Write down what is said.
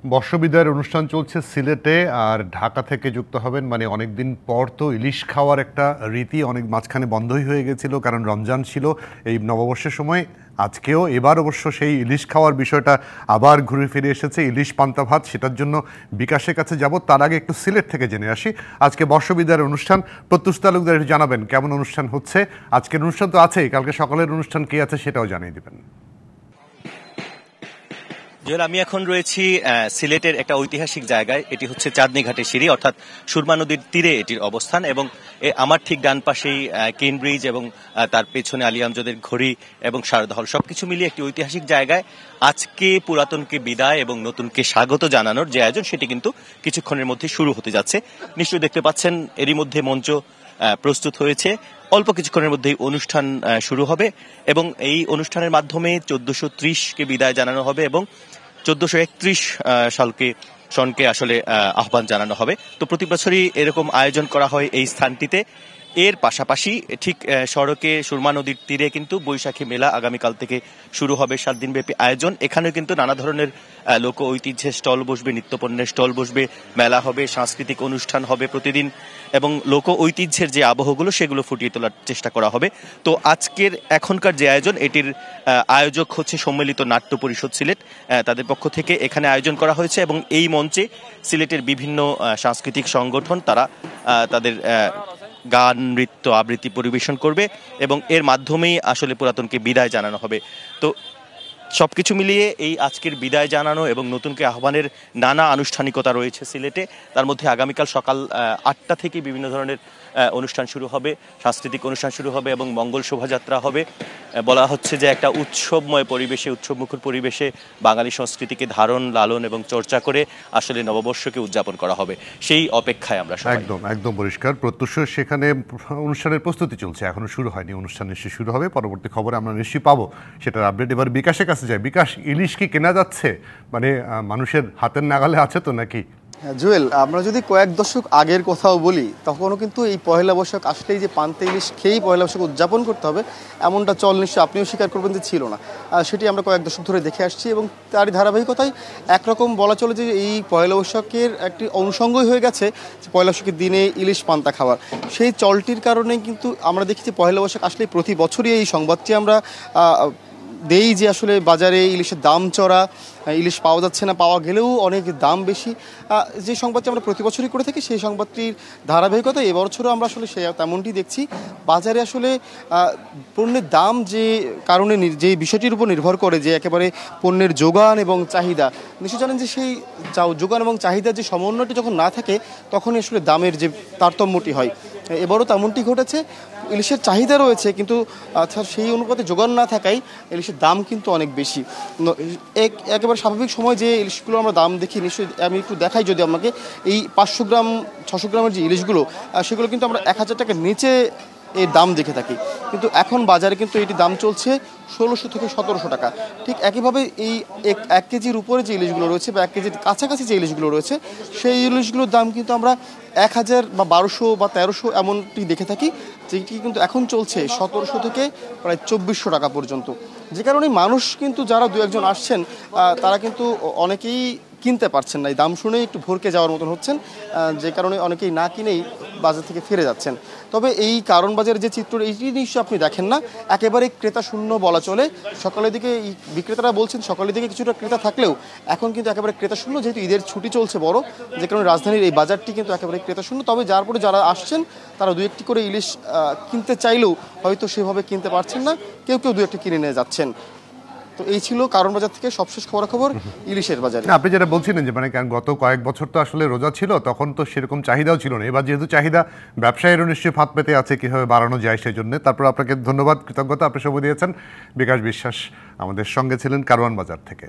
বর্ষবিদায়ের অনুষ্ঠান চলছে সিলেটে, আর ঢাকা থেকে যুক্ত হবেন মানে অনেকদিন পর তো ইলিশ খাওয়ার একটা রীতি অনেক মাঝখানে বন্ধই হয়ে গেছিল, কারণ রমজান ছিল এই নববর্ষের সময়। আজকেও এবার অবশ্য সেই ইলিশ খাওয়ার বিষয়টা আবার ঘুরে ফিরে এসেছে, ইলিশ পান্তা ভাত। সেটার জন্য বিকাশের কাছে যাব, তার আগে একটু সিলেট থেকে জেনে আসি আজকে বর্ষবিদায়ের অনুষ্ঠান। প্রত্যুষ তালুকদার জানাবেন কেমন অনুষ্ঠান হচ্ছে। আজকের অনুষ্ঠান তো আছেই, কালকে সকালের অনুষ্ঠান কি আছে সেটাও জানিয়ে দিবেন। আমি এখন রয়েছি সিলেটের একটা ঐতিহাসিক জায়গায়। এটি হচ্ছে চাঁদনী ঘাটের সিঁড়ি, অর্থাৎ সুরমা নদীর তীরে এটির অবস্থান। এবং আমার ঠিক ডান পাশেই কেন ব্রিজ এবং তার পেছনে আলী আমজদের ঘড়ি এবং শারদা হল, সবকিছু মিলিয়ে একটি ঐতিহাসিক জায়গায় আজকে পুরাতনকে বিদায় এবং নতুনকে স্বাগত জানানোর যে আয়োজন, সেটি কিন্তু কিছুক্ষণের মধ্যে শুরু হতে যাচ্ছে। নিশ্চয়ই দেখতে পাচ্ছেন এরই মধ্যে মঞ্চ প্রস্তুত হয়েছে। অল্প কিছুক্ষণের মধ্যেই অনুষ্ঠান শুরু হবে এবং এই অনুষ্ঠানের মাধ্যমে 1430কে বিদায় জানানো হবে এবং 1431 সনকে আসলে আহ্বান জানানো হবে। তো প্রতি বছরই এরকম আয়োজন করা হয় এই স্থানটিতে। এর পাশাপাশি ঠিক সড়কে সুরমা নদীর তীরে কিন্তু বৈশাখী মেলা আগামীকাল থেকে শুরু হবে, 7 দিনব্যাপী আয়োজন। এখানেও কিন্তু নানা ধরনের লোক ঐতিহ্যের স্টল বসবে, নিত্যপণ্যের স্টল বসবে, মেলা হবে, সাংস্কৃতিক অনুষ্ঠান হবে প্রতিদিন এবং লোক ঐতিহ্যের যে আবহগুলো সেগুলো ফুটিয়ে তোলার চেষ্টা করা হবে। তো আজকের এখনকার যে আয়োজন, এটির আয়োজক হচ্ছে সম্মিলিত নাট্য পরিষদ সিলেট। তাদের পক্ষ থেকে এখানে আয়োজন করা হয়েছে এবং এই মঞ্চে সিলেটের বিভিন্ন সাংস্কৃতিক সংগঠন তারা তাদের গান, নৃত্য, আবৃত্তি পরিবেশন করবে এবং এর মাধ্যমেই আসলে পুরাতনকে বিদায় জানানো হবে। তো সবকিছু মিলিয়ে এই আজকের বিদায় জানানো এবং নতুনকে আহ্বানের নানা আনুষ্ঠানিকতা রয়েছে সিলেটে। তার মধ্যে আগামীকাল সকাল 8টা থেকে বিভিন্ন ধরনের অনুষ্ঠান শুরু হবে, সাংস্কৃতিক অনুষ্ঠান শুরু হবে এবং মঙ্গল শোভাযাত্রা হবে। বলা হচ্ছে যে একটা উৎসবময় পরিবেশে, উৎসবমুখর পরিবেশে বাঙালি সংস্কৃতিকে ধারণ, লালন এবং চর্চা করে আসলে নববর্ষকে উদযাপন করা হবে। সেই অপেক্ষায় আমরা সবাই। একদম একদম পরিষ্কার। প্রত্যুষ সেখানে অনুষ্ঠানের প্রস্তুতি চলছে, এখনো শুরু হয়নি। অনুষ্ঠান নিশ্চয়ই শুরু হবে, পরবর্তী খবরে আমরা নিশ্চয়ই পাবো সেটার আপডেট। এবার বিকাশের কাছে যায়। বিকাশ, ইলিশ কি কেনা যাচ্ছে? মানে মানুষের হাতের নাগালে আছে তো নাকি? জুয়েল, আমরা যদি কয়েক দশক আগের কথাও বলি, তখনও কিন্তু এই পয়লা বৈশাখ আসলেই যে পান্তা ইলিশ খেয়েই পয়লা বৈশাখ উদযাপন করতে হবে এমনটা চল নিশ্চয়ই আপনিও স্বীকার করবেন যে ছিল না। সেটি আমরা কয়েক দশক ধরে দেখে আসছি এবং তারই ধারাবাহিকতায় একরকম বলা চলে যে এই পয়লা বৈশাখের একটি অনুষঙ্গই হয়ে গেছে যে পয়লা বৈশাখের দিনে ইলিশ পান্তা খাওয়ার। সেই চলটির কারণে কিন্তু আমরা দেখেছি পয়লা বৈশাখ আসলেই প্রতি বছরই এই সংবাদটি আমরা দেই যে আসলে বাজারে ইলিশের দাম চড়া, ইলিশ পাওয়া যাচ্ছে না, পাওয়া গেলেও অনেক দাম বেশি। যে সংবাদটি আমরা প্রতি বছরই করে থাকি, সেই সংবাদটির ধারাবাহিকতা এবছরও আমরা আসলে তেমনটি দেখছি। বাজারে আসলে পণ্যের দাম যে কারণে, যে বিষয়টির উপর নির্ভর করে যে একেবারে পণ্যের যোগান এবং চাহিদা, নিশ্চয় জানেন যে সেই যোগান এবং চাহিদার যে সমন্বয়টি যখন না থাকে তখনই আসলে দামের যে তারতম্যটি হয়। এবারও তেমনটি ঘটেছে। ইলিশের চাহিদা রয়েছে কিন্তু সেই অনুপাতে যোগান না থাকায় ইলিশের দাম কিন্তু অনেক বেশি। একেবারে স্বাভাবিক সময় যে ইলিশগুলো আমরা দাম দেখি, নিশ্চয়ই আমি একটু দেখাই যদি আপনাকে। এই 500 গ্রাম 600 গ্রামের যে ইলিশগুলো, সেগুলো কিন্তু আমরা 1000 টাকার নিচে এর দাম দেখে থাকি, কিন্তু এখন বাজারে কিন্তু এটি দাম চলছে 1600 থেকে 1700 টাকা। ঠিক একইভাবে এই 1 কেজির উপরে যে ইলিশগুলো রয়েছে বা 1 কেজির কাছাকাছি যে ইলিশগুলো রয়েছে, সেই ইলিশগুলোর দাম কিন্তু আমরা 1000 বা 1200 বা 1300 এমনটি দেখে থাকি, যেটি কিন্তু এখন চলছে 1700 থেকে প্রায় 2400 টাকা পর্যন্ত। যে কারণে মানুষ কিন্তু যারা দু একজন আসছেন, তারা কিন্তু অনেকেই কিনতে পারছেন না, এই দাম শুনেই একটু ভরকে যাওয়ার মতন হচ্ছেন, যে কারণে অনেকেই না কিনেই বাজার থেকে ফিরে যাচ্ছেন। তবে এই কারণ বাজারের যে চিত্র, এইটি নিশ্চয়ই আপনি দেখেন না, একেবারে ক্রেতা শূন্য বলা চলে। সকালের দিকে এই বিক্রেতারা বলছেন সকালের দিকে কিছুটা ক্রেতা থাকলেও এখন কিন্তু একেবারে ক্রেতা শূন্য, যেহেতু ঈদের ছুটি চলছে বড়, যে কারণে রাজধানীর এই বাজারটি কিন্তু একেবারে ক্রেতা শূন্য। তবে যার পরে যারা আসছেন তারা দু একটি করে ইলিশ কিনতে চাইলেও হয়তো সেভাবে কিনতে পারছেন না, কেউ কেউ দু একটি কিনে নিয়ে যাচ্ছেন। তো এই ছিল কারণ বাজার থেকে সবশেষ খবরাখবর ইলিশের বাজারে। আপনি যেটা বলছিলেন যে মানে গত কয়েক বছর তো আসলে রোজা ছিল, তখন তো সেরকম চাহিদাও ছিল না। এবার যেহেতু চাহিদা, ব্যবসায়ীরও নিশ্চয়ই ফাঁদ পেতে আছে কীভাবে বাড়ানো যায় সেই জন্য। তারপর আপনাকে ধন্যবাদ, কৃতজ্ঞতা, আপনি সময় দিয়েছেন। বিকাশ বিশ্বাস আমাদের সঙ্গে ছিলেন কারওয়ান বাজার থেকে।